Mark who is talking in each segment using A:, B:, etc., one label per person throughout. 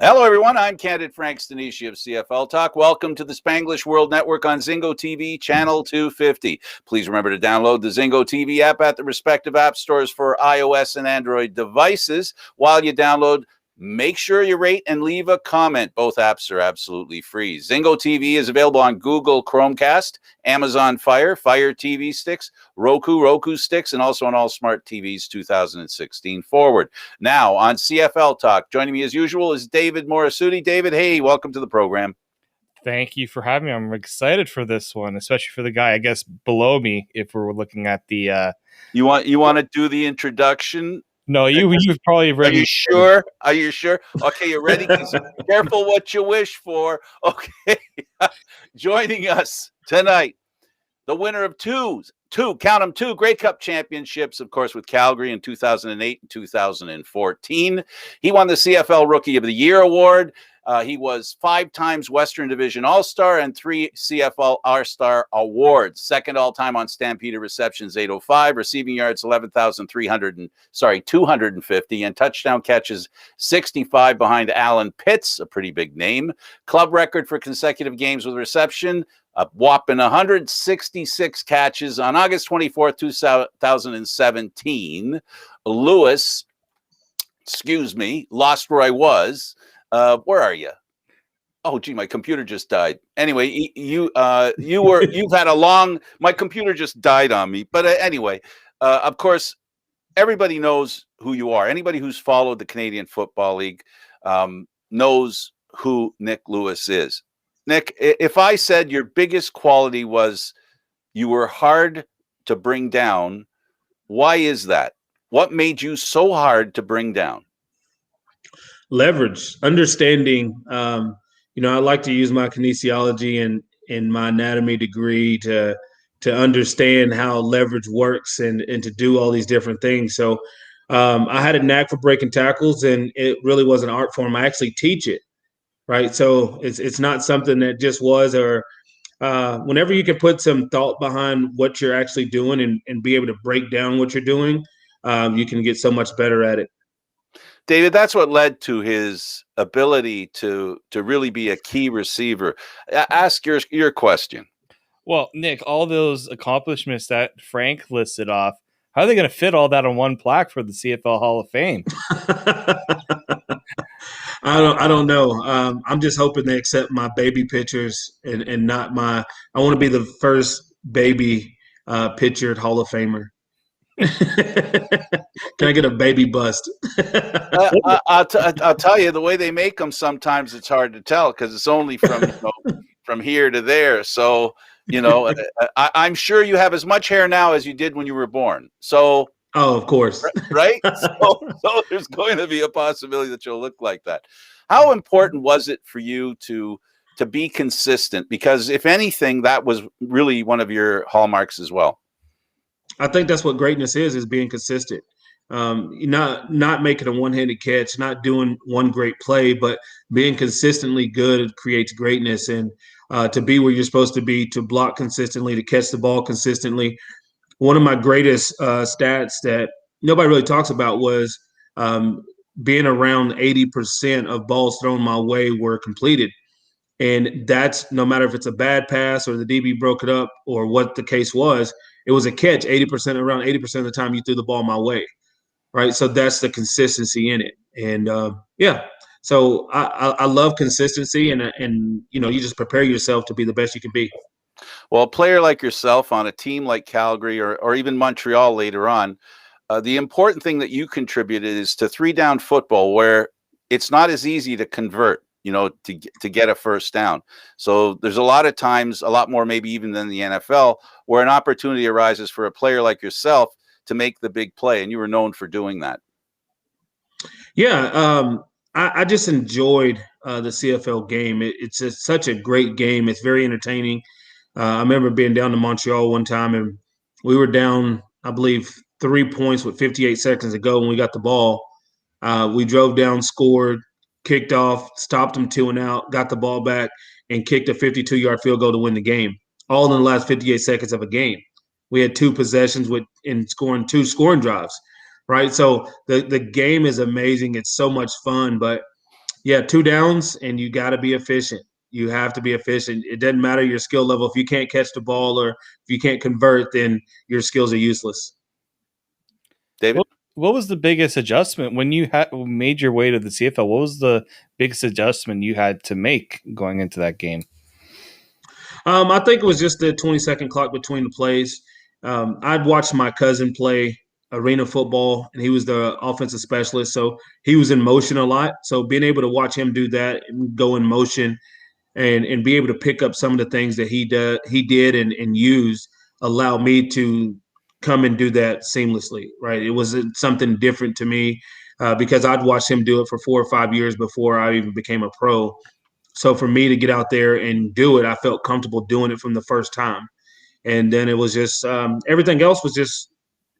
A: Hello, everyone. I'm Candid Stanisci of CFL Talk. Welcome to the Spanglish World Network on Zingo TV, channel 250. Please remember to download the Zingo TV app at the respective app stores for iOS and Android devices. While you download, make sure you rate and leave a comment. Both apps are absolutely free. Zingo TV is available on Google Chromecast, Amazon Fire TV sticks, Roku sticks, and also on all smart TVs 2016 forward. Now on CFL Talk, joining me as usual is David Morassutti. David, hey, welcome to the program.
B: Thank you for having me. I'm excited for this one, especially for the guy, I guess, below me, if we're looking at the...
A: You want to do the introduction?
B: No, you've probably read.
A: Are you sure? Are you sure? Okay, you ready? Careful what you wish for. Okay. Joining us tonight, the winner of two Grey Cup championships, of course, with Calgary in 2008 and 2014. He won the CFL Rookie of the Year award. He was 5 times Western Division All-Star and 3 CFL All-Star awards. Second all-time on Stampede receptions, 805, receiving yards 250, and touchdown catches 65 behind Alan Pitts, a pretty big name. Club record for consecutive games with reception, a whopping 166 catches on August 24th, 2017. Lewis, lost where I was. Where are you? Oh, gee, my computer just died. Anyway, you've had a long. My computer just died on me. But anyway, of course, everybody knows who you are. Anybody who's followed the Canadian Football League knows who Nick Lewis is. Nick, if I said your biggest quality was you were hard to bring down, why is that? What made you so hard to bring down?
C: Leverage, understanding. I like to use my kinesiology and my anatomy degree to understand how leverage works and to do all these different things. So I had a knack for breaking tackles, and it really was an art form. I actually teach it, right? So it's not something that just was, or whenever you can put some thought behind what you're actually doing and be able to break down what you're doing, you can get so much better at it.
A: David, that's what led to his ability to really be a key receiver. Ask your question.
B: Well, Nick, all those accomplishments that Frank listed off, how are they going to fit all that on one plaque for the CFL Hall of Fame?
C: I don't know. I'm just hoping they accept my baby pictures and not my. I want to be the first baby pictured Hall of Famer. Can I get a baby bust?
A: I'll tell you, the way they make them, sometimes it's hard to tell because it's only from here to there. So, I'm sure you have as much hair now as you did when you were born. So,
C: oh, of course,
A: right? So there's going to be a possibility that you'll look like that. How important was it for you to be consistent? Because if anything, that was really one of your hallmarks as well.
C: I think that's what greatness is being consistent. Not making a one-handed catch, not doing one great play, but being consistently good creates greatness. And to be where you're supposed to be, to block consistently, to catch the ball consistently. One of my greatest stats that nobody really talks about was being around 80% of balls thrown my way were completed. And that's no matter if it's a bad pass or the DB broke it up or what the case was, it was a catch around 80% of the time you threw the ball my way, right? So that's the consistency in it. And so I love consistency and you just prepare yourself to be the best you can be.
A: Well, a player like yourself on a team like Calgary or even Montreal later on, the important thing that you contributed is to 3-down football where it's not as easy to convert. To get a first down. So there's a lot of times, a lot more maybe even than the NFL, where an opportunity arises for a player like yourself to make the big play, and you were known for doing that.
C: Yeah, I just enjoyed the CFL game. It's just such a great game. It's very entertaining. I remember being down to Montreal one time, and we were down, I believe, 3 points with 58 seconds to go when we got the ball. We drove down, scored, kicked off, stopped them 2 and out, got the ball back, and kicked a 52-yard field goal to win the game, all in the last 58 seconds of a game. We had 2 possessions in scoring 2 scoring drives, right? So the game is amazing. It's so much fun, but Yeah, 2 downs, and you got to be efficient. You have to be efficient. It doesn't matter your skill level. If you can't catch the ball or if you can't convert, then your skills are useless.
A: David?
B: What was the biggest adjustment when you made your way to the CFL? What was the biggest adjustment you had to make going into that game?
C: I think it was just the 20-second clock between the plays. I'd watched my cousin play arena football, and he was the offensive specialist, so he was in motion a lot. So being able to watch him do that and go in motion and be able to pick up some of the things that he did and use allowed me to come and do that seamlessly. Right, it was something different to me because I'd watched him do it for 4 or 5 years before I even became a pro. So for me to get out there and do it, I felt comfortable doing it from the first time. And then it was just everything else was just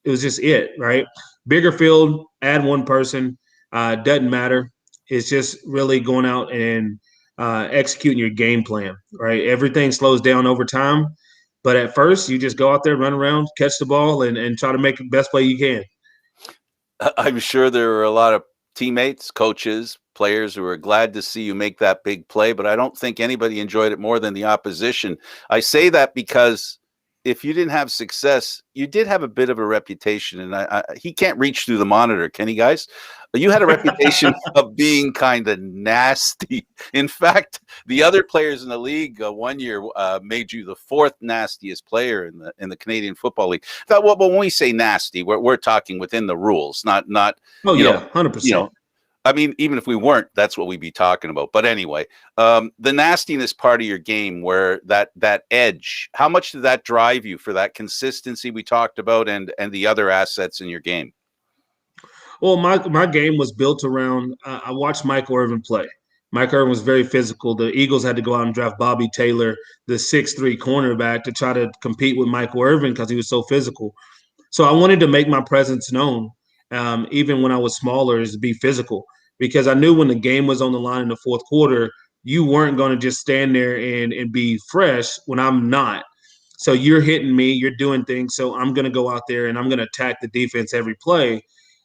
C: it, right? Bigger field, add one person, doesn't matter. It's just really going out and executing your game plan, right? Everything slows down over time, but at first you just go out there, run around, catch the ball, and try to make the best play you can.
A: I'm sure there were a lot of teammates, coaches, players who were glad to see you make that big play, but I don't think anybody enjoyed it more than the opposition. I say that because if you didn't have success, you did have a bit of a reputation, and he can't reach through the monitor, can he, guys? You had a reputation of being kind of nasty. In fact, the other players in the league one year made you the fourth nastiest player in the Canadian Football League. But when we say nasty, we're talking within the rules, not.
C: Oh
A: you
C: yeah,
A: know,
C: 100%.
A: I mean, even if we weren't, that's what we'd be talking about. But anyway, the nastiness part of your game, where that edge, how much did that drive you for that consistency we talked about, and the other assets in your game?
C: Well, my game was built around. I watched Michael Irvin play. Mike Irvin was very physical. The Eagles had to go out and draft Bobby Taylor, the 6'3" cornerback, to try to compete with Michael Irvin because he was so physical. So I wanted to make my presence known, even when I was smaller, is to be physical because I knew when the game was on the line in the fourth quarter, you weren't going to just stand there and be fresh when I'm not. So you're hitting me, you're doing things. So I'm going to go out there and I'm going to attack the defense every play.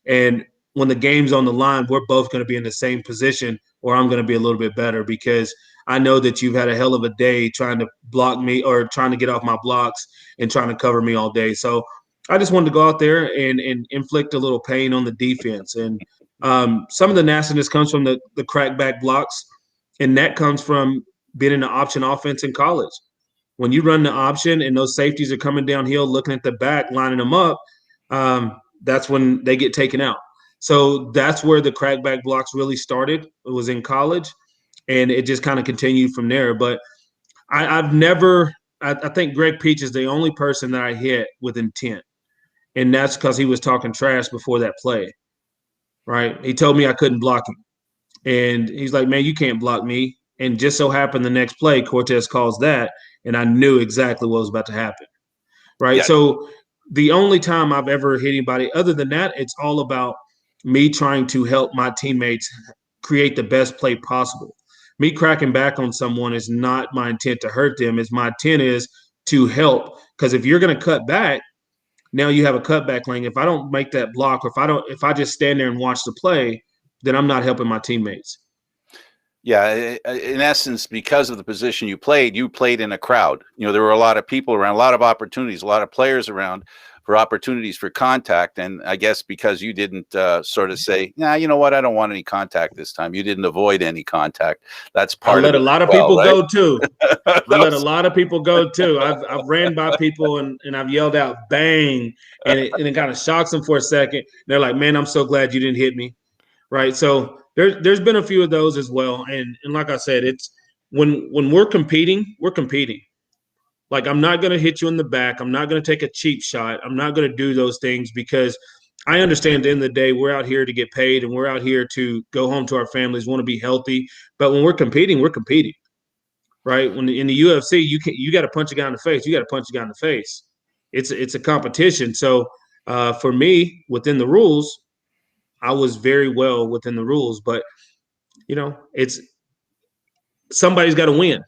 C: And when the game's on the line, we're both going to be in the same position, or I'm going to be a little bit better because I know that you've had a hell of a day trying to block me or trying to get off my blocks and trying to cover me all day. So I just wanted to go out there and inflict a little pain on the defense. And some of the nastiness comes from the crackback blocks, and that comes from being in the option offense in college. When you run the option and those safeties are coming downhill, looking at the back, lining them up, that's when they get taken out. So that's where the crackback blocks really started. It was in college, and it just kind of continued from there. But I've never – I think Greg Peach is the only person that I hit with intent, and that's because he was talking trash before that play, right? He told me I couldn't block him, and he's like, man, you can't block me. And just so happened the next play, Cortez calls that, and I knew exactly what was about to happen, right?
A: Yeah.
C: So the only time I've ever hit anybody other than that, it's all about me trying to help my teammates create the best play possible. Me cracking back on someone is not my intent to hurt them. It's my intent is to help. Because if you're going to cut back, now you have a cutback lane. If I don't make that block, or if I just stand there and watch the play, then I'm not helping my teammates.
A: Yeah, in essence, because of the position you played in a crowd. There were a lot of people around, a lot of opportunities, a lot of players around for opportunities for contact. And I guess because you didn't sort of say, nah, you know what, I don't want any contact this time. You didn't avoid any contact. That's part of it.
C: I let a lot of people go too. I let a lot of people go too. I've ran by people and I've yelled out bang, and it kind of shocks them for a second. They're like, man, I'm so glad you didn't hit me. Right. So there's been a few of those as well. And like I said, it's when we're competing, we're competing. Like, I'm not going to hit you in the back. I'm not going to take a cheap shot. I'm not going to do those things because I understand at the end of the day, we're out here to get paid and we're out here to go home to our families, want to be healthy. But when we're competing, right? When in the UFC, you got to punch a guy in the face. You got to punch a guy in the face. It's a competition. So for me, within the rules, I was very well within the rules, but it's somebody's got to win,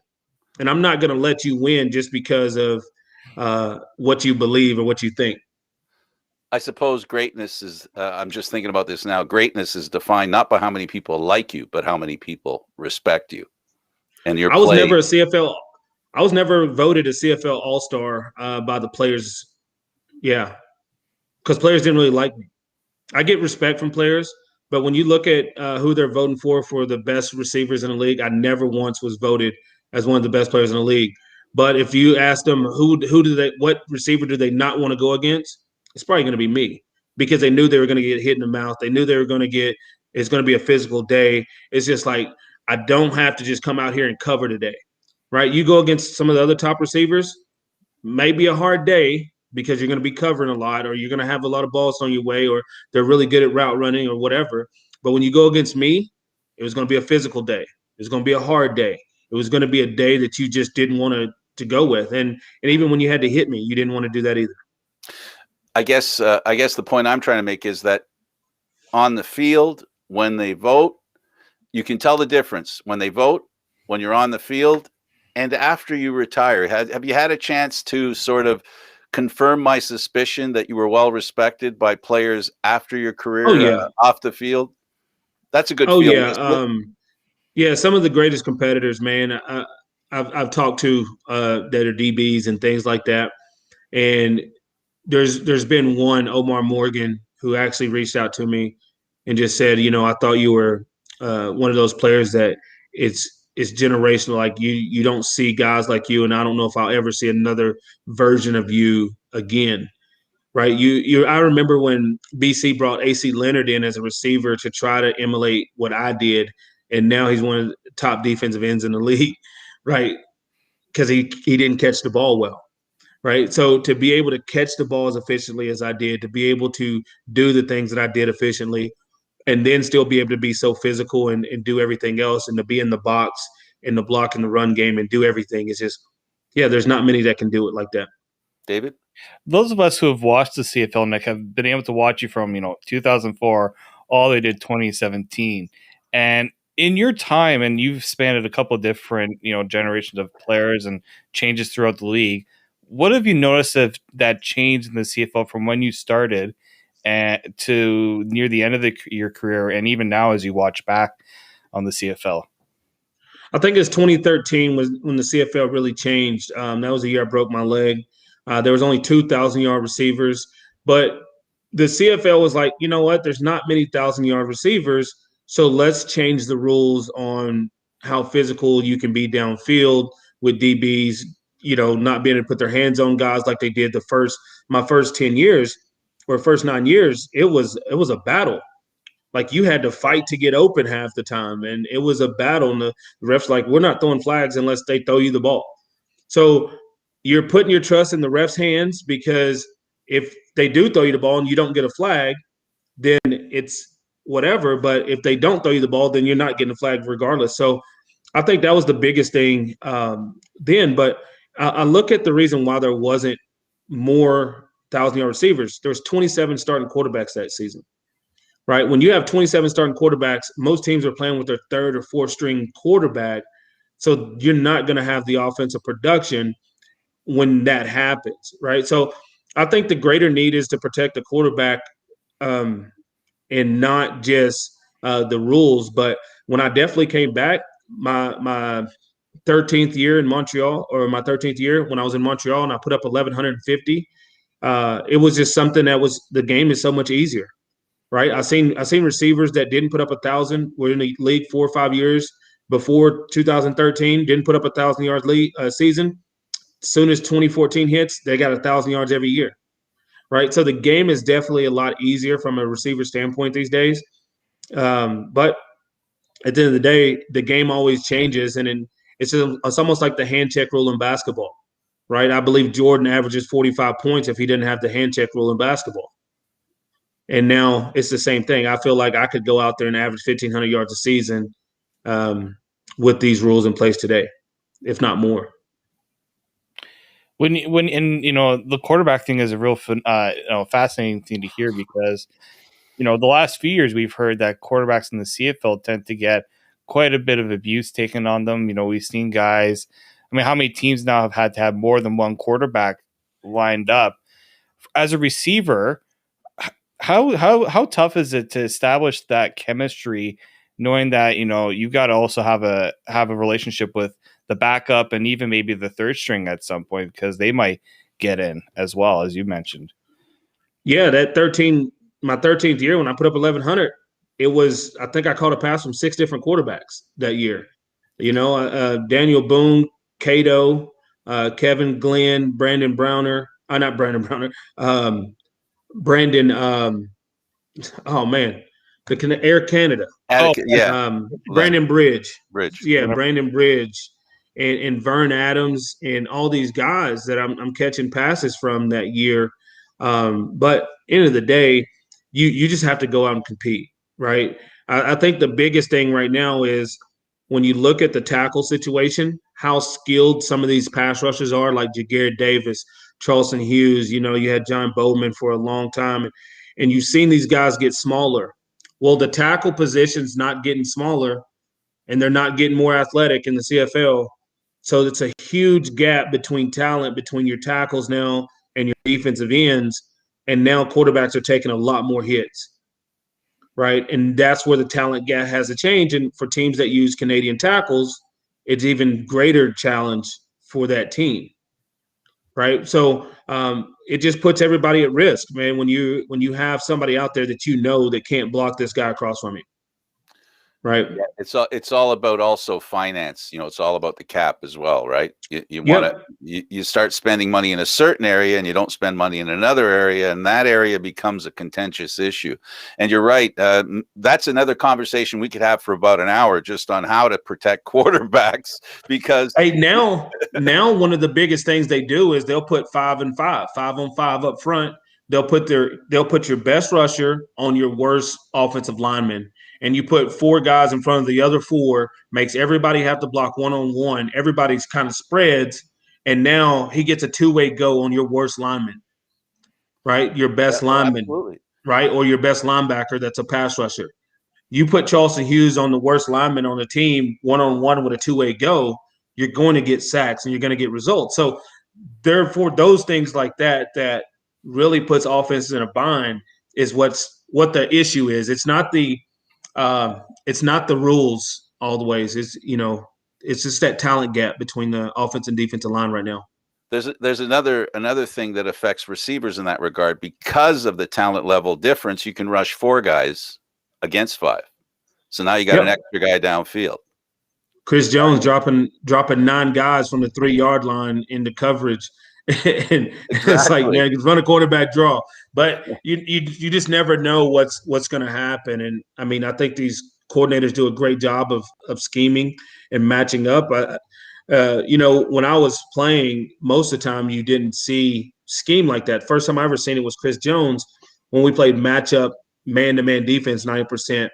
C: and I'm not going to let you win just because of what you believe or what you think.
A: I suppose greatness is, I'm just thinking about this now. Greatness is defined not by how many people like you, but how many people respect you and your
C: I was
A: play.
C: never a CFL. I was never voted a CFL All Star by the players. Yeah, because players didn't really like me. I get respect from players, but when you look at who they're voting for the best receivers in the league, I never once was voted as one of the best players in the league. But if you ask them what receiver do they not want to go against, it's probably going to be me because they knew they were going to get hit in the mouth. They knew they were going to get. It's going to be a physical day. It's just like I don't have to just come out here and cover today, right? You go against some of the other top receivers, may be a hard day because you're going to be covering a lot or you're going to have a lot of balls on your way or they're really good at route running or whatever. But when you go against me, it was going to be a physical day. It was going to be a hard day. It was going to be a day that you just didn't want to go with. And even when you had to hit me, you didn't want to do that either.
A: I guess the point I'm trying to make is that on the field, when they vote, you can tell the difference when they vote, when you're on the field, and after you retire. Have you had a chance to sort of confirm my suspicion that you were well respected by players after your
C: Oh
A: career
C: yeah.
A: off the field? That's a good
C: Oh
A: feeling,
C: yeah.
A: isn't it?
C: Yeah. Some of the greatest competitors, man. I've talked to that are DBs and things like that, and there's been one, Omar Morgan, who actually reached out to me and just said, I thought you were one of those players that it's generational. Like you don't see guys like you, and I don't know if I'll ever see another version of you again. Right? I remember when BC brought AC Leonard in as a receiver to try to emulate what I did, and now he's one of the top defensive ends in the league, right? Because he didn't catch the ball well. Right. So to be able to catch the ball as efficiently as I did, to be able to do the things that I did efficiently, and then still be able to be so physical and do everything else and to be in the box, in the block, in the run game and do everything is just, yeah, there's not many that can do it like that.
A: David?
B: Those of us who have watched the CFL, Nick, have been able to watch you from 2004 all the way to 2017, and in your time, and you've spanned a couple of different generations of players and changes throughout the league. What have you noticed of that change in the CFL from when you started and to near the end of your career, and even now as you watch back on the CFL?
C: I think it's 2013 was when the CFL really changed. That was the year I broke my leg. There was only 2,000-yard receivers, but the CFL was like, you know what? There's not many 1,000-yard receivers, so let's change the rules on how physical you can be downfield with DBs. Not being able to put their hands on guys like they did my first 10 years or first 9 years. It was a battle. Like you had to fight to get open half the time, and it was a battle. And the refs like, we're not throwing flags unless they throw you the ball. So you're putting your trust in the refs' hands because if they do throw you the ball and you don't get a flag, then it's whatever. But if they don't throw you the ball, then you're not getting a flag regardless. So I think that was the biggest thing then. But I look at the reason why there wasn't more 1,000-yard receivers. There was 27 starting quarterbacks that season. Right? When you have 27 starting quarterbacks, most teams are playing with their third or fourth string quarterback. So you're not going to have the offensive production when that happens, right? So I think the greater need is to protect the quarterback and not just the rules. But when I definitely came back, my 13th year in Montreal, or my 13th year when I was in Montreal, and I put up 1,150, it was just something the game is so much easier. Right, I seen receivers that didn't put up 1,000 were in the league 4 or 5 years before 2013, didn't put up 1,000-yard season. As soon as 2014 hits, they got 1,000 yards every year. Right, so the game is definitely a lot easier from a receiver standpoint these days. But at the end of the day, the game always changes, and it's almost like the hand check rule in basketball. Right, I believe Jordan averages 45 points if he didn't have the hand check rule in basketball. And now it's the same thing. I feel like I could go out there and average 1,500 yards a season with these rules in place today, if not more.
B: The quarterback thing is a real fascinating thing to hear because the last few years we've heard that quarterbacks in the CFL tend to get quite a bit of abuse taken on them. We've seen guys. I mean, how many teams now have had to have more than one quarterback lined up? As a receiver, how tough is it to establish that chemistry, knowing that you've got to also have a relationship with the backup and even maybe the third string at some point, because they might get in as well, as you mentioned.
C: Yeah, my 13th year when I put up 1,100, I think I caught a pass from 6 different quarterbacks that year. Daniel Boone, Cato, Kevin Glenn, Brandon Browner, not Brandon Browner, Brandon, oh man, Air Canada.
A: Yeah.
C: Brandon Bridge.
A: Bridge.
C: Yeah, Brandon Bridge and Vern Adams and all these guys that I'm catching passes from that year. But end of the day, you just have to go out and compete, right? I think the biggest thing right now is when you look at the tackle situation, how skilled some of these pass rushers are, like Jaguar Davis, Charleston Hughes. You had John Bowman for a long time, and you've seen these guys get smaller. Well, the tackle position's not getting smaller, and they're not getting more athletic in the CFL. So it's a huge gap between talent between your tackles now and your defensive ends. And now quarterbacks are taking a lot more hits, right? And that's where the talent gap has a change. And for teams that use Canadian tackles, it's even greater challenge for that team, right? So it just puts everybody at risk, man. When you have somebody out there that that can't block this guy across from you. Right.
A: Yeah, it's all about also finance. It's all about the cap as well, right? You want to you start spending money in a certain area and you don't spend money in another area, and that area becomes a contentious issue. And you're right. That's another conversation we could have for about an hour just on how to protect quarterbacks, because
C: now one of the biggest things they do is they'll put 5 and 5 on 5 up front. They'll put your best rusher on your worst offensive lineman. And you put 4 guys in front of the other 4, makes everybody have to block one-on-one. Everybody's kind of spreads, and now he gets a two-way go on your worst lineman, right? Your best lineman,
A: absolutely.
C: Right? Or your best linebacker that's a pass rusher. You put Charleston Hughes on the worst lineman on the team, one-on-one with a two-way go, you're going to get sacks and you're going to get results. So therefore, those things like that really puts offenses in a bind is what the issue is. It's not the rules all the ways. It's just that talent gap between the offense and defensive line right now.
A: There's another thing that affects receivers in that regard. Because of the talent level difference, you can rush 4 guys against 5. So now you got an extra guy downfield.
C: Chris Jones dropping 9 guys from the 3-yard line into coverage. And It's like, man, run a quarterback draw. But you just never know what's going to happen. And I mean, I think these coordinators do a great job of scheming and matching up. When I was playing, most of the time you didn't see scheme like that. First time I ever seen it was Chris Jones when we played matchup man-to-man defense 90%.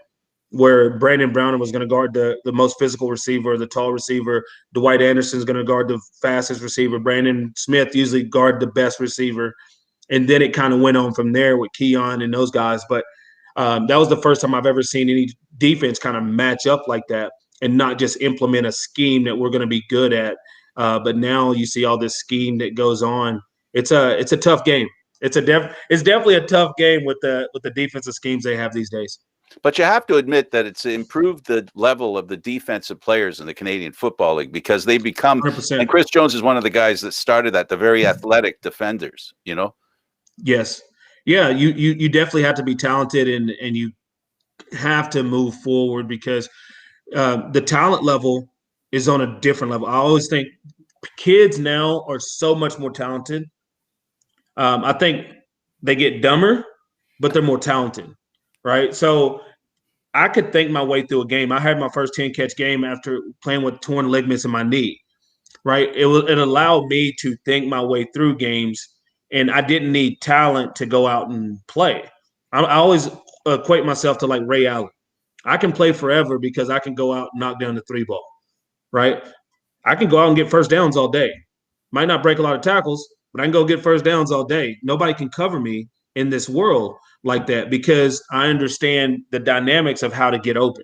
C: Where Brandon Browner was going to guard the most physical receiver, the tall receiver. Dwight Anderson's going to guard the fastest receiver. Brandon Smith usually guard the best receiver. And then it kind of went on from there with Keon and those guys. But that was the first time I've ever seen any defense kind of match up like that and not just implement a scheme that we're going to be good at. But now you see all this scheme that goes on. It's a tough game. It's definitely a tough game with the defensive schemes they have these days.
A: But you have to admit that it's improved the level of the defensive players in the Canadian Football League, because they become
C: 100%.
A: And Chris Jones is one of the guys that started that, the very athletic defenders,
C: Yes. Yeah, you definitely have to be talented and you have to move forward because the talent level is on a different level. I always think kids now are so much more talented. I think they get dumber, but they're more talented, right? So I could think my way through a game. I had my first 10-catch game after playing with torn ligaments in my knee, right? It allowed me to think my way through games, and I didn't need talent to go out and play. I always equate myself to like Ray Allen. I can play forever because I can go out and knock down the 3 ball, right? I can go out and get first downs all day. Might not break a lot of tackles, but I can go get first downs all day. Nobody can cover me in this world like that because I understand the dynamics of how to get open,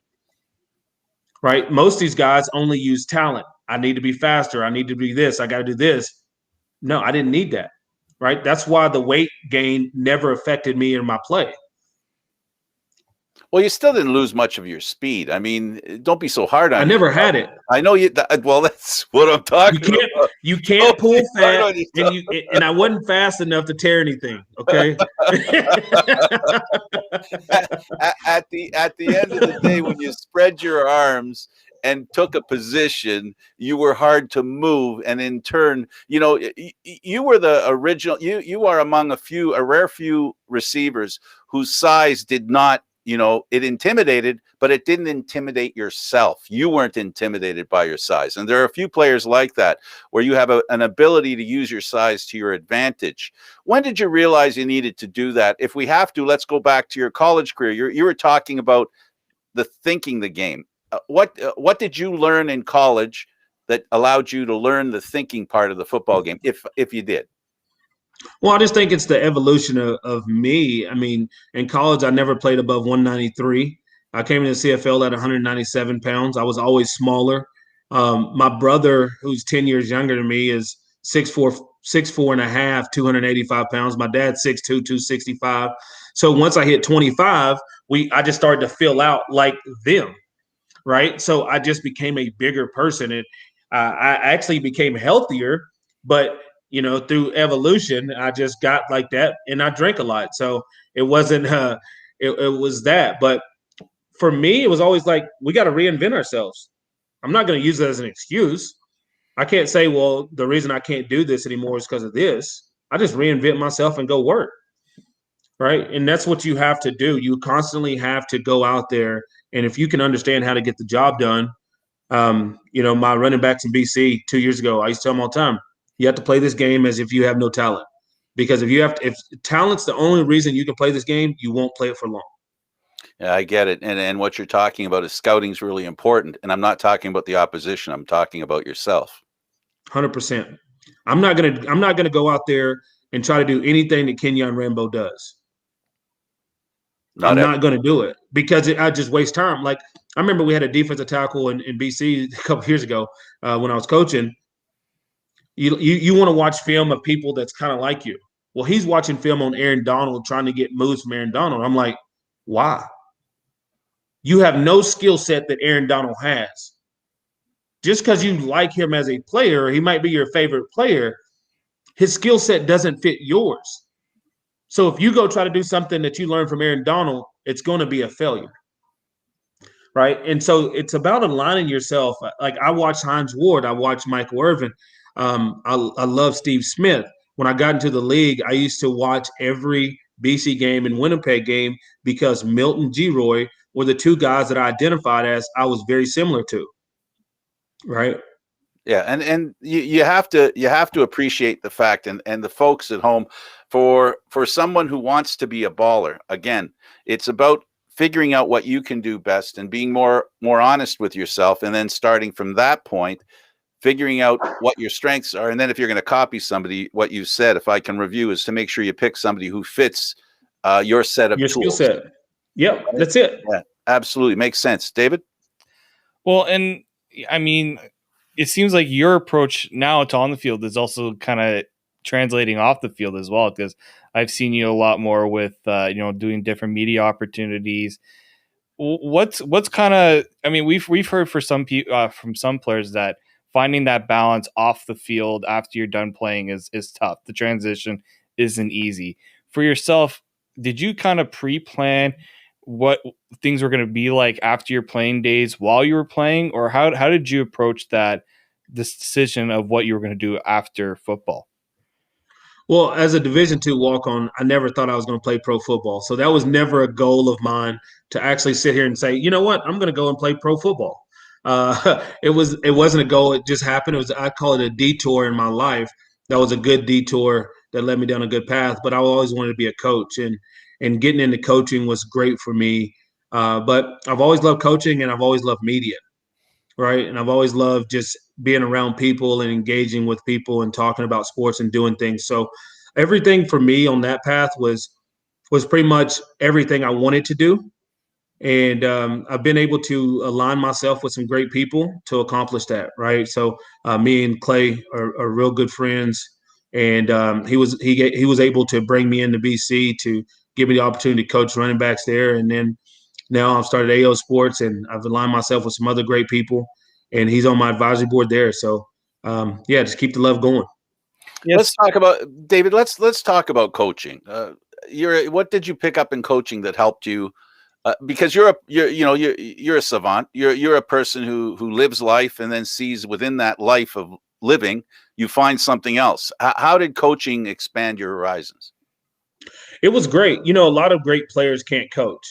C: right? Most of these guys only use talent. I need to be faster. I need to be this. I got to do this. No, I didn't need that, right? That's why the weight gain never affected me in my play
A: Well, you still didn't lose much of your speed. I mean, don't be so hard on
C: I never had it.
A: I know you. Well, that's what I'm talking about.
C: You can't pull fat,
A: and
C: and I wasn't fast enough to tear anything. Okay.
A: at the end of the day, when you spread your arms and took a position, you were hard to move, and in turn, you were the original. You are among a rare few receivers whose size did not. It intimidated, but it didn't intimidate yourself. You weren't intimidated by your size. And there are a few players like that where you have an ability to use your size to your advantage. When did you realize you needed to do that? If we have to, let's go back to your college career. You were talking about the game. What did you learn in college that allowed you to learn the thinking part of the football game, if you did?
C: Well, I just think it's the evolution of me. I mean, in college, I never played above 193. I came into the CFL at 197 pounds. I was always smaller. My brother, who's 10 years younger than me, is 6'4", and a half, 285 pounds. My dad's 6'2", 265. So once I hit 25, I just started to fill out like them, right? So I just became a bigger person, and I actually became healthier, but through evolution, I just got like that, and I drank a lot. So it wasn't, it was that. But for me, it was always like, we got to reinvent ourselves. I'm not going to use it as an excuse. I can't say, well, the reason I can't do this anymore is because of this. I just reinvent myself and go work. Right. And that's what you have to do. You constantly have to go out there. And if you can understand how to get the job done, my running backs in BC 2 years ago, I used to tell them all the time, you have to play this game as if you have no talent, because if talent's the only reason you can play this game, you won't play it for long.
A: Yeah, I get it. And what you're talking about is scouting is really important. And I'm not talking about the opposition. I'm talking about yourself.
C: 100%. I'm not gonna go out there and try to do anything that Kenyon Rambo does. I'm not going to do it because I just waste time. Like, I remember we had a defensive tackle in BC a couple years ago when I was coaching. You want to watch film of people that's kind of like you. Well, he's watching film on Aaron Donald, trying to get moves from Aaron Donald. I'm like, why? You have no skill set that Aaron Donald has. Just because you like him as a player, he might be your favorite player, his skill set doesn't fit yours. So if you go try to do something that you learned from Aaron Donald, it's going to be a failure. Right. And so it's about aligning yourself. Like, I watched Hines Ward. I watched Michael Irvin. I love Steve Smith. When I got into the league, I used to watch every BC game and Winnipeg game because Milton Giroy were the two guys that I identified as I was very similar to. Right.
A: Yeah, and you have to appreciate the fact, and the folks at home, for someone who wants to be a baller, again, it's about figuring out what you can do best and being more honest with yourself, and then starting from that point, figuring out what your strengths are, and then if you're going to copy somebody, what you said, if I can review, is to make sure you pick somebody who fits your set of tools.
C: Skill set. Yep, that's it.
A: Yeah, absolutely makes sense, David.
B: Well, and I mean, it seems like your approach now to on the field is also kind of translating off the field as well, because I've seen you a lot more with, doing different media opportunities. What's kind of, I mean, we've heard for some people, from some players, that finding that balance off the field after you're done playing is tough. The transition isn't easy. For yourself, did you kind of pre-plan what things were going to be like after your playing days while you were playing, or how did you approach this decision of what you were going to do after football?
C: Well, as a Division II walk-on, I never thought I was going to play pro football. So that was never a goal of mine to actually sit here and say, you know what, I'm going to go and play pro football. It wasn't a goal. It just happened. I call it a detour in my life. That was a good detour that led me down a good path. But I always wanted to be a coach, and getting into coaching was great for me. But I've always loved coaching, and I've always loved media, right? And I've always loved just being around people and engaging with people and talking about sports and doing things. So everything for me on that path was pretty much everything I wanted to do. And I've been able to align myself with some great people to accomplish that, right? So me and Clay are real good friends, and he was able to bring me into BC to give me the opportunity to coach running backs there. And then now I've started AO Sports, and I've aligned myself with some other great people, and he's on my advisory board there. So, just keep the love going.
B: Yes.
A: Let's talk about David. Let's talk about coaching. What did you pick up in coaching that helped you? Because you're a savant. You're a person who lives life and then sees within that life of living, you find something else. How did coaching expand your horizons?
C: It was great. A lot of great players can't coach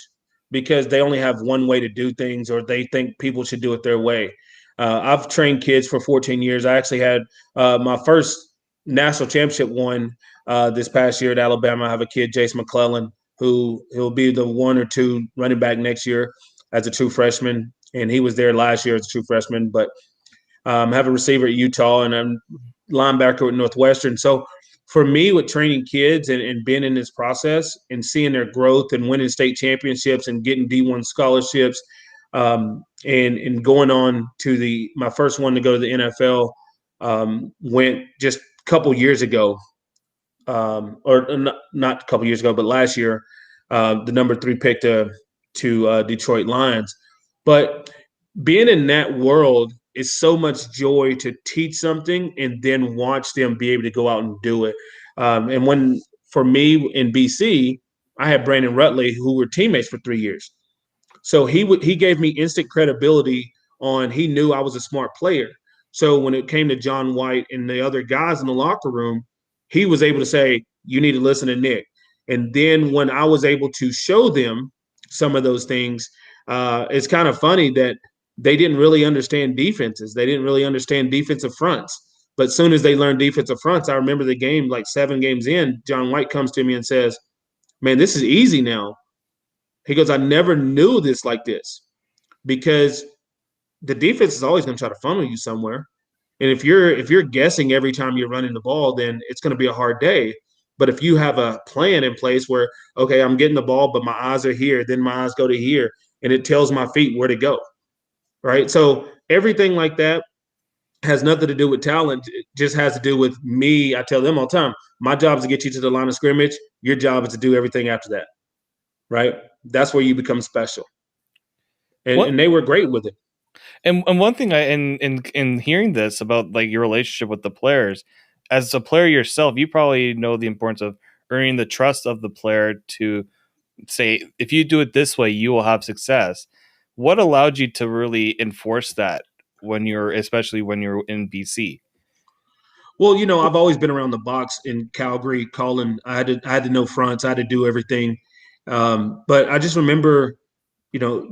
C: because they only have one way to do things, or they think people should do it their way. I've trained kids for 14 years. I actually had my first national championship won this past year at Alabama. I have a kid, Jace McClellan, who he'll be the 1 or 2 running back next year as a true freshman, and he was there last year as a true freshman. But I have a receiver at Utah, and I'm linebacker at Northwestern. So for me, with training kids and being in this process and seeing their growth and winning state championships and getting D1 scholarships, and going on to my first one to go to the NFL, went just a couple years ago, or not a couple years ago, but last year, the number 3 pick to Detroit Lions. But being in that world is so much joy to teach something and then watch them be able to go out and do it. And for me in BC, I had Brandon Rutley, who were teammates for 3 years. So he gave me instant credibility he knew I was a smart player. So when it came to John White and the other guys in the locker room, he was able to say, you need to listen to Nick. And then when I was able to show them some of those things, it's kind of funny that they didn't really understand defenses. They didn't really understand defensive fronts. But as soon as they learned defensive fronts, I remember the game, like 7 games in, John White comes to me and says, man, this is easy now. He goes, I never knew this like this, because the defense is always going to try to funnel you somewhere. And if you're guessing every time you're running the ball, then it's going to be a hard day. But if you have a plan in place where, okay, I'm getting the ball, but my eyes are here, then my eyes go to here, and it tells my feet where to go, right? So everything like that has nothing to do with talent. It just has to do with me. I tell them all the time, my job is to get you to the line of scrimmage. Your job is to do everything after that, right? That's where you become special. And they were great with it.
B: And one thing in hearing this about like your relationship with the players, as a player yourself, you probably know the importance of earning the trust of the player to say, if you do it this way, you will have success. What allowed you to really enforce that especially when you're in BC?
C: Well, I've always been around the box in Calgary calling. I had to know fronts. I had to do everything. But I just remember,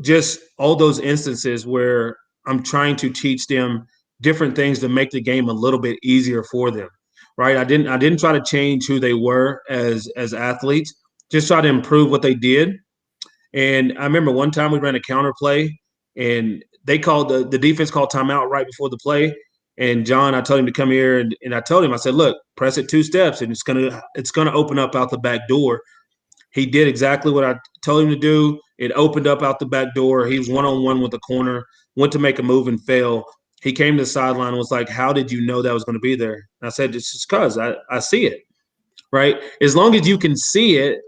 C: just all those instances where I'm trying to teach them different things to make the game a little bit easier for them, right? I didn't try to change who they were as athletes, just try to improve what they did. And I remember one time we ran a counter play, and they called the defense called timeout right before the play. And John, I told him to come here, and I told him, I said, look, press it 2 steps, and it's gonna open up out the back door. He did exactly what I told him to do. It opened up out the back door. He was one-on-one with the corner, went to make a move and fail. He came to the sideline and was like, how did you know that was going to be there? And I said, it's just because I see it, right? As long as you can see it,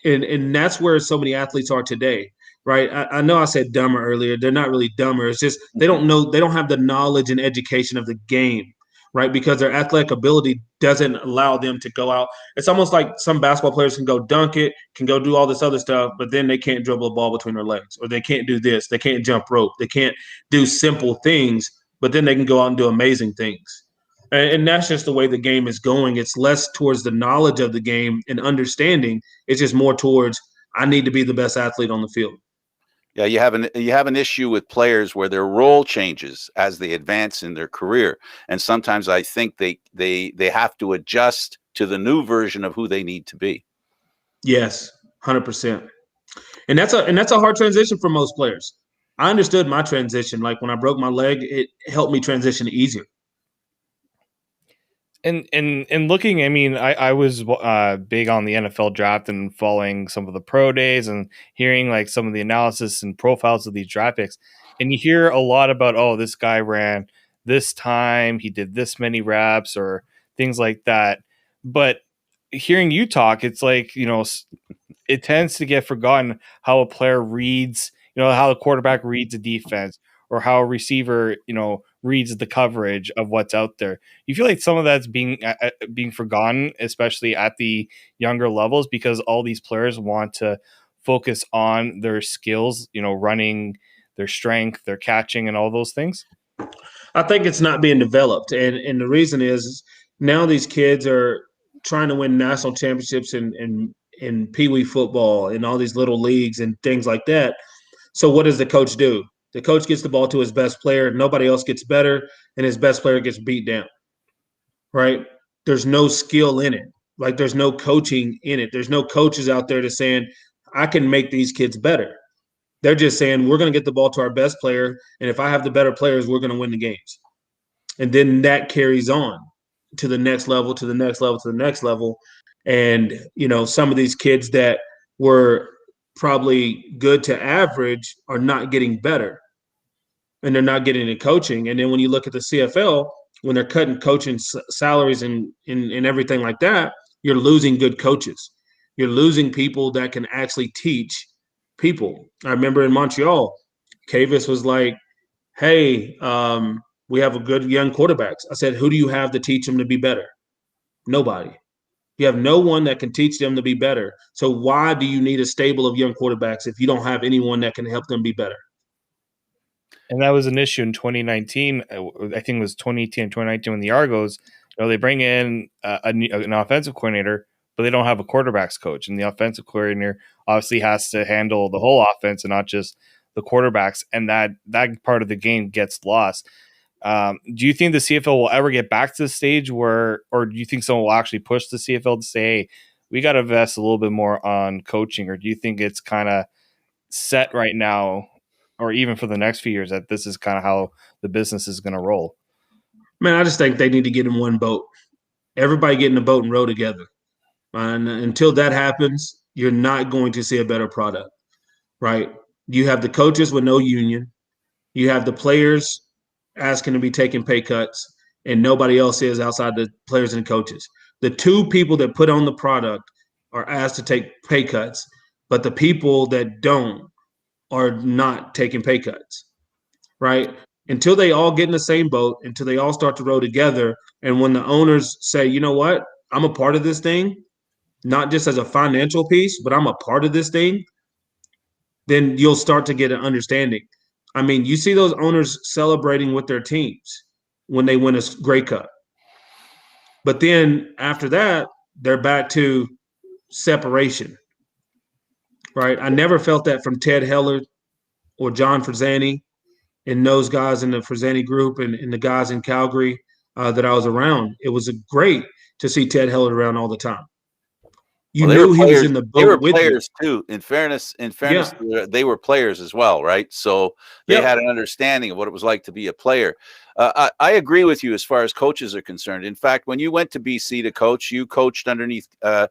C: and that's where so many athletes are today, right? I know I said dumber earlier. They're not really dumber. It's just they don't know. They don't have the knowledge and education of the game, right? Because their athletic ability doesn't allow them to go out. It's almost like some basketball players can go dunk it, can go do all this other stuff, but then they can't dribble a ball between their legs, or they can't do this. They can't jump rope. They can't do simple things, but then they can go out and do amazing things. And that's just the way the game is going. It's less towards the knowledge of the game and understanding. It's just more towards, I need to be the best athlete on the field.
A: Yeah, you have an issue with players where their role changes as they advance in their career, and sometimes I think they have to adjust to the new version of who they need to be.
C: Yes, 100%. And that's a hard transition for most players. I understood my transition. Like when I broke my leg, it helped me transition easier.
B: And looking, I mean, I was big on the NFL draft and following some of the pro days and hearing like some of the analysis and profiles of these draft picks. And you hear a lot about, oh, this guy ran this time, he did this many reps or things like that. But hearing you talk, it's like, it tends to get forgotten how a player reads how the quarterback reads the defense or how a receiver, reads the coverage of what's out there. You feel like some of that's being forgotten, especially at the younger levels, because all these players want to focus on their skills, running, their strength, their catching, and all those things.
C: I think it's not being developed, and the reason is now these kids are trying to win national championships in Pee Wee football and all these little leagues and things like that. So what does the coach do? The coach gets the ball to his best player. Nobody else gets better, and his best player gets beat down. Right? There's no skill in it. Like there's no coaching in it. There's no coaches out there to saying, I can make these kids better. They're just saying, we're going to get the ball to our best player, and if I have the better players, we're going to win the games. And then that carries on to the next level, to the next level, to the next level. And, some of these kids that were probably good to average are not getting better, and they're not getting the coaching. And then when you look at the CFL, when they're cutting coaching salaries and everything like that, you're losing good coaches. You're losing people that can actually teach people. I remember in Montreal, Cavis was like, hey, we have a good young quarterbacks. I said, who do you have to teach them to be better? Nobody. You have no one that can teach them to be better. So why do you need a stable of young quarterbacks if you don't have anyone that can help them be better?
B: And that was an issue in 2019. I think it was 2018 and 2019 when the Argos, they bring in an offensive coordinator, but they don't have a quarterbacks coach. And the offensive coordinator obviously has to handle the whole offense and not just the quarterbacks. And that part of the game gets lost. Do you think the CFL will ever get back to the stage or do you think someone will actually push the CFL to say, hey, we got to invest a little bit more on coaching? Or do you think it's kind of set right now, or even for the next few years, that this is kind of how the business is going to roll?
C: Man, I just think they need to get in one boat. Everybody get in the boat and row together. And until that happens, you're not going to see a better product, right? You have the coaches with no union. You have the players asking to be taking pay cuts, and nobody else is outside the players and coaches. The two people that put on the product are asked to take pay cuts, but the people that don't are not taking pay cuts, right? Until they all get in the same boat, until they all start to row together, and when the owners say, you know what, I'm a part of this thing, not just as a financial piece, but I'm a part of this thing, then you'll start to get an understanding. I mean, you see those owners celebrating with their teams when they win a Grey Cup. But then after that, they're back to separation, right? I never felt that from Ted Hellard or John Frazani and those guys in the Frazani group and the guys in Calgary that I was around. It was great to see Ted Hellard around all the time. You knew he was in the boat.
A: They were
C: with
A: players
C: you.
A: too. In fairness, they were players as well, right? So they had an understanding of what it was like to be a player. I agree with you as far as coaches are concerned. In fact, when you went to BC to coach, you coached underneath, I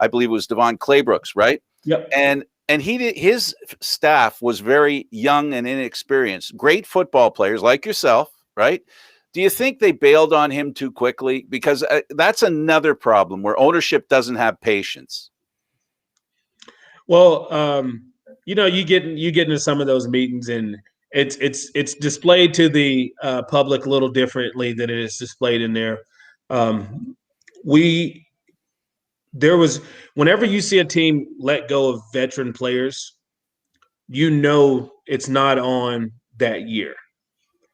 A: believe it was Devon Claybrooks, right?
C: Yep.
A: And his staff was very young and inexperienced, great football players like yourself, right? Do you think they bailed on him too quickly? Because that's another problem where ownership doesn't have patience.
C: Well, you get into some of those meetings, and it's displayed to the public a little differently than it is displayed in there. Whenever you see a team let go of veteran players, it's not on that year.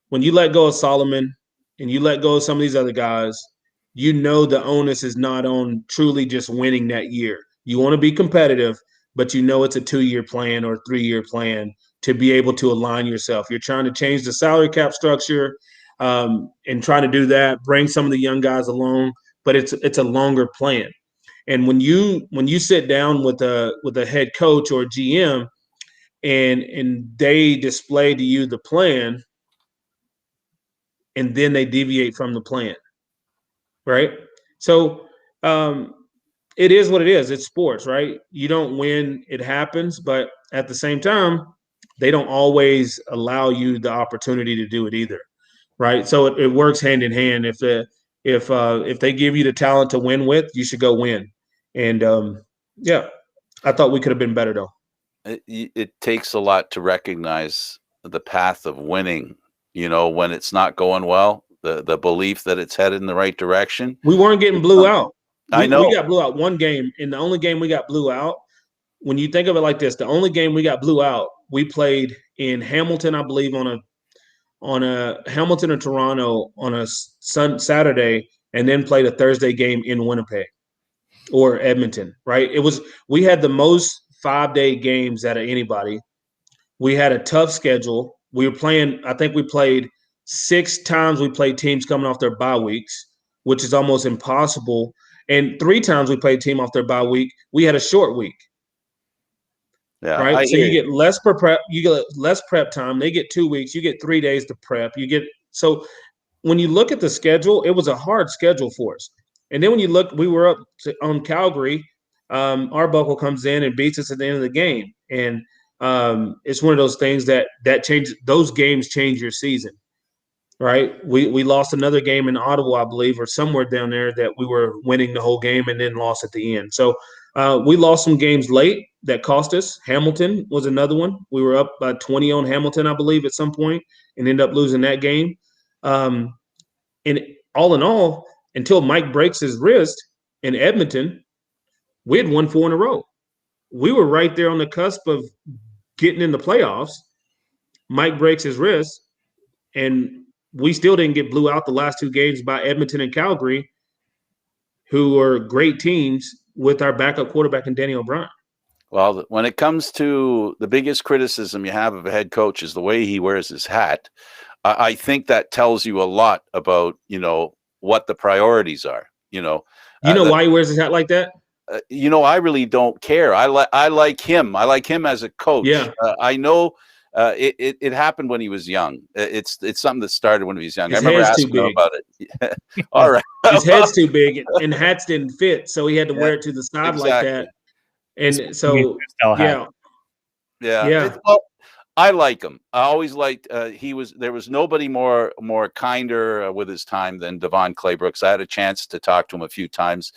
C: When you let go of Solomon and you let go of some of these other guys, the onus is not on truly just winning that year. You want to be competitive, but it's a 2-year plan or 3-year plan to be able to align yourself. You're trying to change the salary cap structure and trying to do that, bring some of the young guys along, but it's a longer plan. And when you sit down with a head coach or GM and they display to you the plan, and then they deviate from the plan, right? So it is what it is. It's sports, right? You don't win, it happens, but at the same time, they don't always allow you the opportunity to do it either, right? So it works hand in hand. If they give you the talent to win with, you should go win. And I thought we could have been better though.
A: it takes a lot to recognize the path of winning. When it's not going well, the belief that it's headed in the right direction.
C: We weren't getting blew out.
A: I know.
C: We got blew out one game, and the only game we got blew out, when you think of it like this, the only game we got blew out, we played in Hamilton, I believe, on a Hamilton or Toronto on a Saturday, and then played a Thursday game in Winnipeg or Edmonton. Right? We had the most 5-day games out of anybody. We had a tough schedule. We were playing. I think we played 6 times. We played teams coming off their bye weeks, which is almost impossible. And 3 times we played team off their bye week. We had a short week.
A: Yeah,
C: right. So you get less prep. You get less prep time. They get 2 weeks. You get 3 days to prep. So when you look at the schedule, it was a hard schedule for us. And then when you look, we were up on Calgary. Arbuckle comes in and beats us at the end of the game, and it's one of those things that changes. Those games change your season. Right. We lost another game in Ottawa, I believe, or somewhere down there that we were winning the whole game and then lost at the end. So we lost some games late that cost us. Hamilton was another one. We were up by 20 on Hamilton, I believe, at some point and ended up losing that game. And all in all, until Mike breaks his wrist in Edmonton, we had won 4 in a row. We were right there on the cusp of getting in the playoffs. Mike breaks his wrist, and we still didn't get blew out the last 2 games by Edmonton and Calgary, who are great teams with our backup quarterback and Danny O'Brien.
A: Well, when it comes to the biggest criticism you have of a head coach is the way he wears his hat. I think that tells you a lot about, what the priorities are,
C: why he wears his hat like that?
A: I really don't care. I like him. I like him as a coach.
C: Yeah.
A: I know it happened when he was young. It's something that started when he was young.
C: His
A: I remember
C: head's
A: asking him about it. All right.
C: His head's too big and hats didn't fit, so he had to wear it to the side like that. And so,
A: yeah. Well, I like him. I always liked. There was nobody more kinder with his time than Devon Claybrooks. I had a chance to talk to him a few times,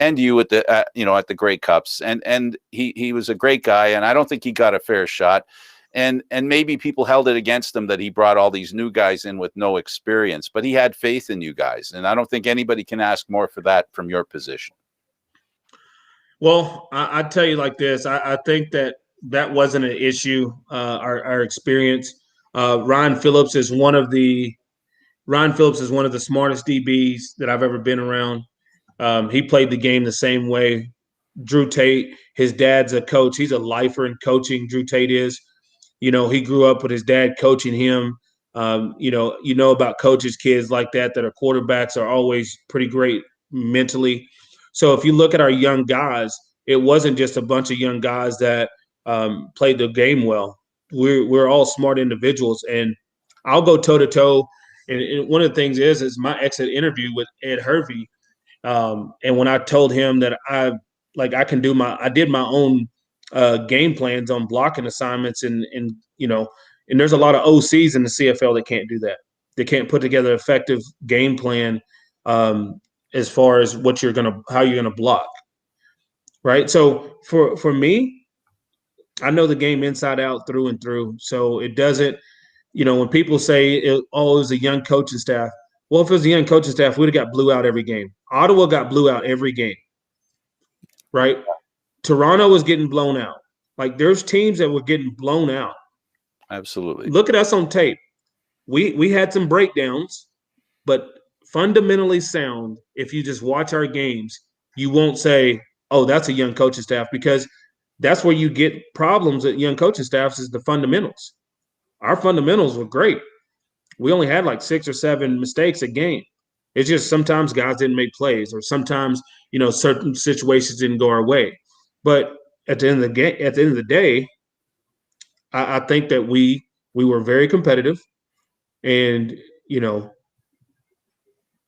A: and you at the Grey Cups, and he was a great guy, and I don't think he got a fair shot. And maybe people held it against him that he brought all these new guys in with no experience, but he had faith in you guys, and I don't think anybody can ask more for that from your position.
C: Well, I tell you like this. I think that wasn't an issue. Our experience. Ryan Phillips is one of the smartest DBs that I've ever been around. He played the game the same way. Drew Tate, his dad's a coach. He's a lifer in coaching. Drew Tate is. He grew up with his dad coaching him. About coaches' kids like that are quarterbacks are always pretty great mentally. So if you look at our young guys, it wasn't just a bunch of young guys that played the game well. We're all smart individuals, and I'll go toe to toe. And one of the things is my exit interview with Ed Hervey, and when I told him that I did my own game plans on blocking assignments, and there's a lot of OCs in the CFL that can't do that. They can't put together an effective game plan as far as how you're gonna block, right? So for me, I know the game inside out, through and through. So it doesn't, when people say it was a young coaching staff. Well, if it was a young coaching staff, we'd have got blew out every game. Ottawa got blew out every game, right? Toronto was getting blown out. Like, there's teams that were getting blown out.
A: Absolutely.
C: Look at us on tape. We had some breakdowns, but fundamentally sound. If you just watch our games, you won't say, "Oh, that's a young coaching staff," because that's where you get problems at young coaching staffs is the fundamentals. Our fundamentals were great. We only had like 6 or 7 mistakes a game. It's just sometimes guys didn't make plays, or sometimes certain situations didn't go our way. But at the end of the day, I think that we were very competitive, and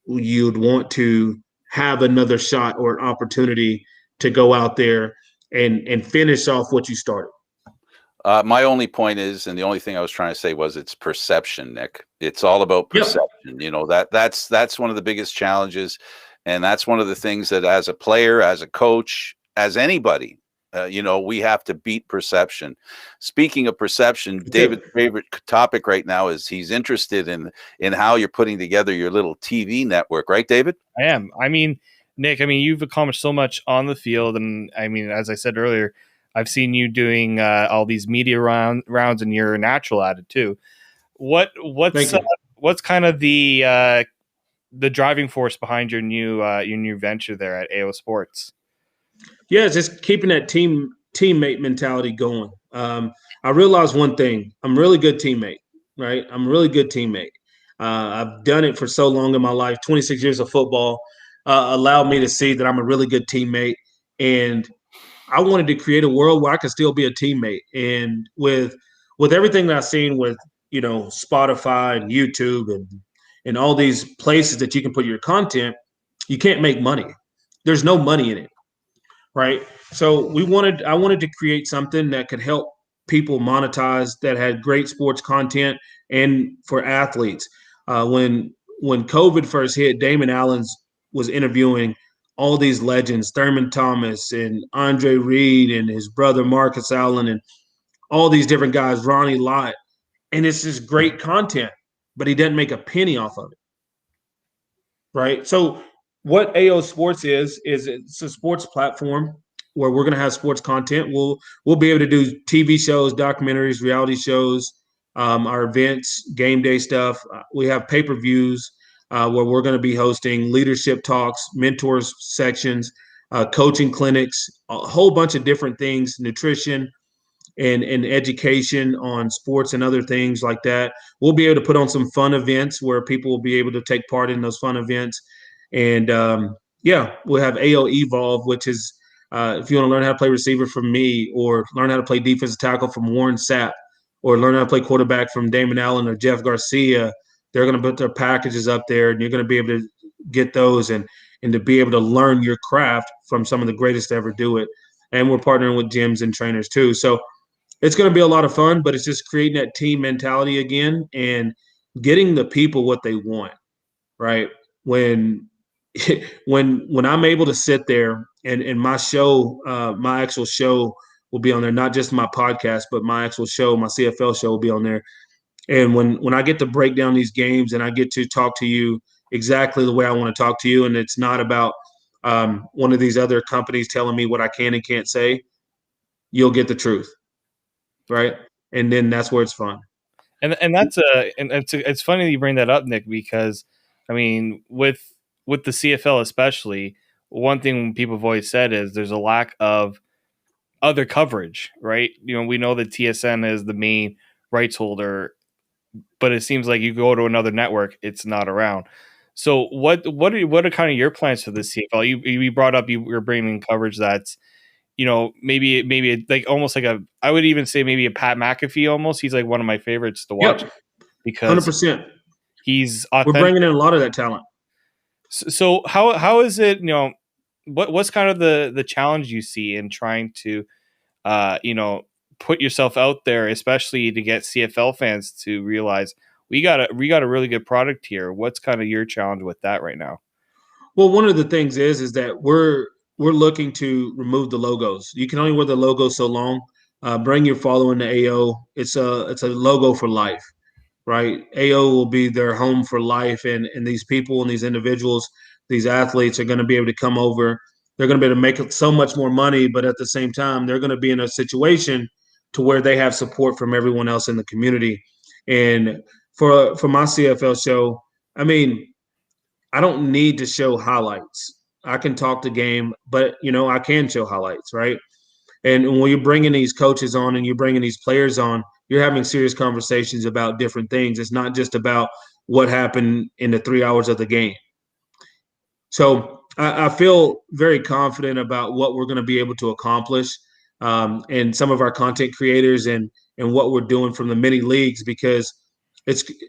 C: you'd want to have another shot or an opportunity to go out there and finish off what you started.
A: My only point is, and the only thing I was trying to say was, it's perception, Nick. It's all about perception. Yep. That's one of the biggest challenges, and that's one of the things that, as a player, as a coach, as anybody, we have to beat perception. Speaking of perception, David's favorite topic right now is he's interested in how you're putting together your little TV network, right, David?
B: I am. I mean, Nick, you've accomplished so much on the field, and as I said earlier, I've seen you doing all these media rounds, and you're natural at it too. What's kind of the driving force behind your new venture there at AO Sports?
C: Yeah, it's just keeping that teammate mentality going. I realized one thing: I'm a really good teammate, right? I'm a really good teammate. I've done it for so long in my life. 26 years of football allowed me to see that I'm a really good teammate, and I wanted to create a world where I could still be a teammate. And with everything that I've seen with Spotify and YouTube and all these places that you can put your content, you can't make money. There's no money in it, right? So I wanted to create something that could help people monetize, that had great sports content, and for athletes. When COVID first hit, Damon Allen was interviewing all these legends, Thurman Thomas and Andre Reed and his brother Marcus Allen and all these different guys, Ronnie Lott, and it's just great content, but he doesn't make a penny off of it, right? So what AO Sports is it's a sports platform where we're going to have sports content. We'll be able to do TV shows, documentaries, reality shows, our events, game day stuff. We have pay-per-views where we're going to be hosting leadership talks, mentors sections, coaching clinics, a whole bunch of different things, nutrition and education on sports and other things like that. We'll be able to put on some fun events where people will be able to take part in those fun events. And we'll have AO Evolve, which is if you want to learn how to play receiver from me, or learn how to play defensive tackle from Warren Sapp, or learn how to play quarterback from Damon Allen or Jeff Garcia, they're going to put their packages up there, and you're going to be able to get those and to be able to learn your craft from some of the greatest to ever do it. And we're partnering with gyms and trainers too. So it's going to be a lot of fun, but it's just creating that team mentality again and getting the people what they want, right? When I'm able to sit there and my show, my actual show will be on there, not just my podcast, but my actual show, my CFL show will be on there. And when I get to break down these games and I get to talk to you exactly the way I want to talk to you, and it's not about one of these other companies telling me what I can and can't say, you'll get the truth, right? And then that's where it's fun.
B: And it's funny that you bring that up, Nick, because with the CFL especially, one thing people have always said is there's a lack of other coverage, right? We know that TSN is the main rights holder, but it seems like you go to another network, it's not around. So what are kind of your plans for the CFL? You brought up you were bringing coverage that's maybe like almost like I would even say maybe a Pat McAfee almost. He's like one of my favorites to watch because
C: 100%.
B: he's authentic.
C: We're bringing in a lot of that talent.
B: So how is it? What's kind of the challenge you see in trying to put yourself out there, especially to get CFL fans to realize we got a really good product here. What's kind of your challenge with that right now?
C: Well, one of the things is that we're looking to remove the logos. You can only wear the logo so long. Bring your following to AO. It's a logo for life, right? AO will be their home for life, and these people and these individuals, these athletes are going to be able to come over. They're going to be able to make so much more money, but at the same time, they're going to be in a situation to where they have support from everyone else in the community. And for my CFL show, I don't need to show highlights. I can talk the game, but I can show highlights, right? And when you're bringing these coaches on and you're bringing these players on, you're having serious conversations about different things. It's not just about what happened in the 3 hours of the game. So I feel very confident about what we're going to be able to accomplish, and some of our content creators and what we're doing from the mini leagues, because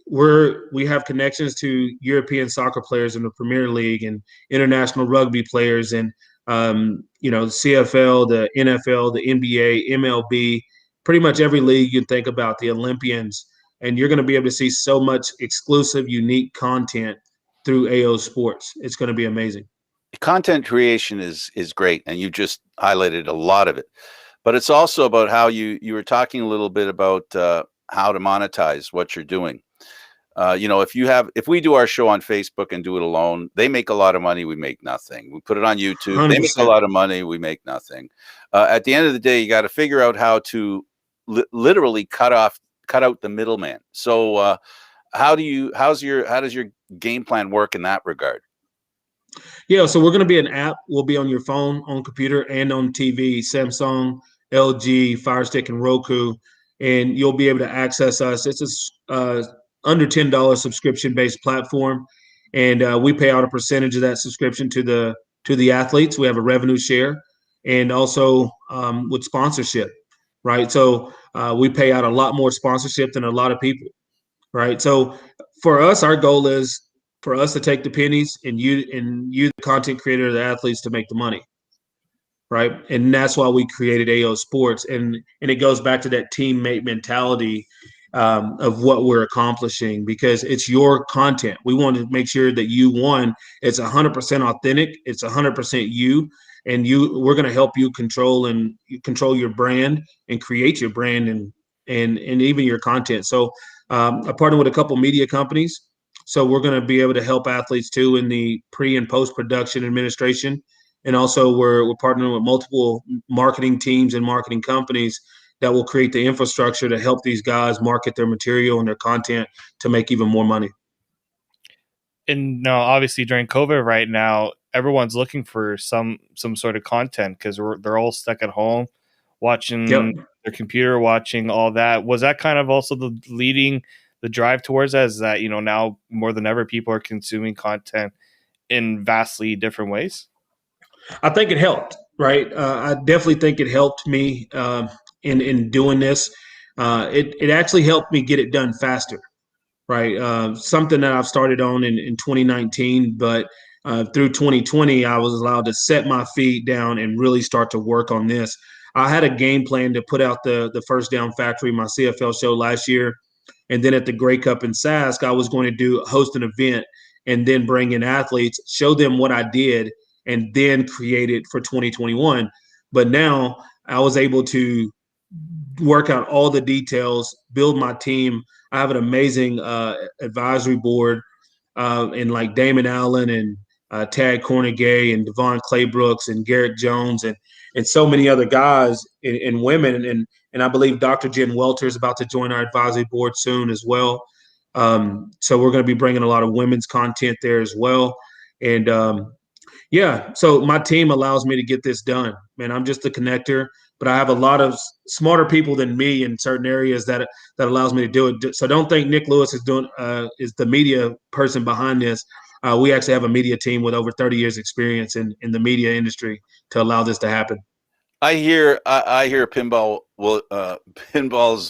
C: we have connections to European soccer players in the Premier League and international rugby players and CFL, the NFL, the NBA, MLB, pretty much every league you think about, the Olympians, and you're going to be able to see so much exclusive, unique content through AO Sports. It's going to be amazing.
A: content creation is great, and you just highlighted a lot of it. But it's also about how you were talking a little bit about how to monetize what you're doing. If we do our show on Facebook and do it alone, they make a lot of money. We make nothing. We put it on YouTube. 100%. They make a lot of money. We make nothing. At the end of the day, you got to figure out how to literally cut out the middleman. So how does your game plan work in that regard?
C: Yeah, so we're going to be an app. We'll be on your phone, on computer, and on TV, Samsung, LG, Fire Stick, and Roku, and you'll be able to access us. It's a under $10 subscription-based platform, and we pay out a percentage of that subscription to the athletes. We have a revenue share, and also with sponsorship, right? So we pay out a lot more sponsorship than a lot of people, right? So for us, our goal is for us to take the pennies and you, the content creator, the athletes, to make the money, right? And that's why we created AO Sports, and it goes back to that teammate mentality of what we're accomplishing, because it's your content. We want to make sure that it's 100% authentic, it's 100% you, and we're going to help you control your brand and create your brand and even your content. So I partner with a couple media companies. So we're going to be able to help athletes too in the pre and post production administration. And also we're partnering with multiple marketing teams and marketing companies that will create the infrastructure to help these guys market their material and their content to make even more money.
B: And now, obviously, during COVID right now, everyone's looking for some sort of content because they're all stuck at home watching their computer, watching all that. Was that kind of also the drive towards that? Is that, now more than ever, people are consuming content in vastly different ways?
C: I think it helped, right? I definitely think it helped me in doing this. It actually helped me get it done faster, right? Something that I've started on in 2019, but through 2020, I was allowed to set my feet down and really start to work on this. I had a game plan to put out the First Down Factory, my CFL show last year. And then at the Grey Cup in Sask, I was going to host an event and then bring in athletes, show them what I did, and then create it for 2021. But now I was able to work out all the details, build my team. I have an amazing advisory board and like Damon Allen and Tad Cornegay and Devon Claybrooks and Garrett Jones and so many other guys and women. And I believe Dr. Jen Welter is about to join our advisory board soon as well. So we're going to be bringing a lot of women's content there as well. And so my team allows me to get this done. Man, I'm just a connector, but I have a lot of smarter people than me in certain areas that allows me to do it. So don't think Nick Lewis is the media person behind this. We actually have a media team with over 30 years experience in the media industry to allow this to happen.
A: I hear Pinball's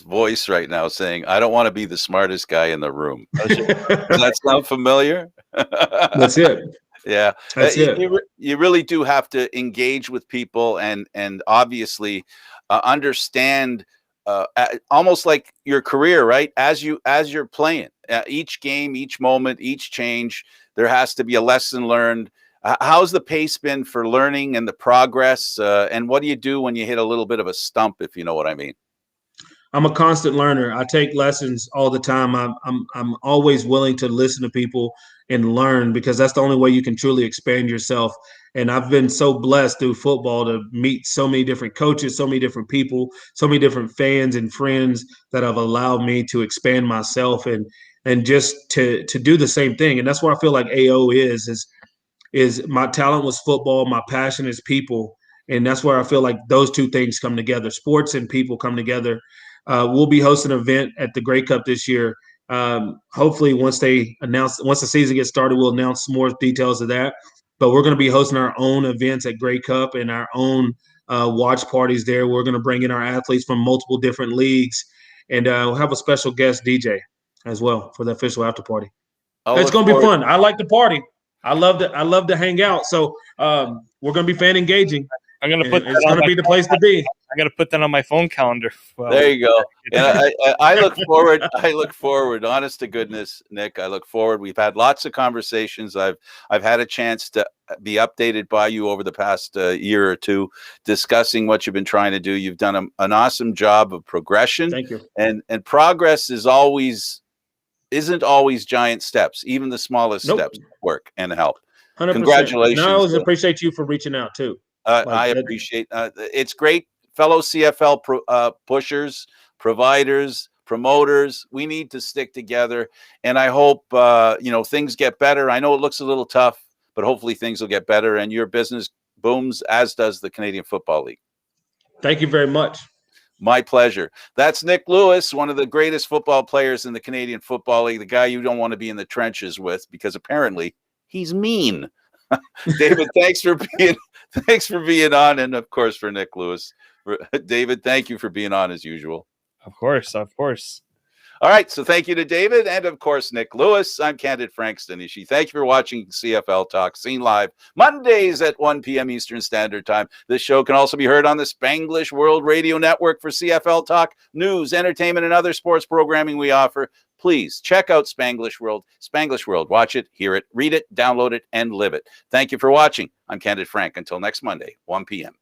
A: voice right now saying, "I don't want to be the smartest guy in the room." Does that sound familiar?
C: That's it.
A: Yeah,
C: that's it.
A: You really do have to engage with people and obviously understand almost like your career, right? As you're playing each game, each moment, each change, there has to be a lesson learned. How's the pace been for learning and the progress? And what do you do when you hit a little bit of a stump, if you know what I mean?
C: I'm a constant learner. I take lessons all the time. I'm always willing to listen to people and learn, because that's the only way you can truly expand yourself. And I've been so blessed through football to meet so many different coaches, so many different people, so many different fans and friends that have allowed me to expand myself and just to do the same thing. And that's what I feel like AO is my talent was football, my passion is people. And that's where I feel like those two things come together. Sports and people come together. We'll be hosting an event at the Grey Cup this year. Hopefully once the season gets started, we'll announce more details of that. But we're going to be hosting our own events at Grey Cup and our own watch parties there. We're going to bring in our athletes from multiple different leagues, and we'll have a special guest DJ as well for the official after party. It's going to be fun. I like the party. I love to hang out. So we're going to be fan engaging.
B: I'm going to put
C: it's going to be the place to be.
B: I got to put that on my phone calendar. Well,
A: there you go. And I look forward. I look forward. Honest to goodness, Nick, I look forward. We've had lots of conversations. I've had a chance to be updated by you over the past year or two, discussing what you've been trying to do. You've done an awesome job of progression.
C: Thank you.
A: And progress isn't always giant steps. Even the smallest steps work and help.
C: 100%.
A: Congratulations.
C: And I always appreciate you for reaching out too.
A: I appreciate it's great. Fellow CFL pushers, providers, promoters, we need to stick together. And I hope, things get better. I know it looks a little tough, but hopefully things will get better and your business booms, as does the Canadian Football League.
C: Thank you very much.
A: My pleasure. That's Nick Lewis, one of the greatest football players in the Canadian Football League, the guy you don't want to be in the trenches with because apparently he's mean. David, thanks for being on, and of course for Nick Lewis. David, thank you for being on as usual.
B: Of course.
A: All right, so thank you to David and of course Nick Lewis. I'm Candid Frank Stanisci. Thank you for watching CFL Talk, seen live Mondays at 1 p.m. Eastern Standard Time. This show can also be heard on the Spanglish World Radio Network for CFL Talk, news, entertainment, and other sports programming we offer. Please check out Spanglish World. Spanglish World. Watch it, hear it, read it, download it, and live it. Thank you for watching. I'm Candid Frank. Until next Monday, 1 p.m.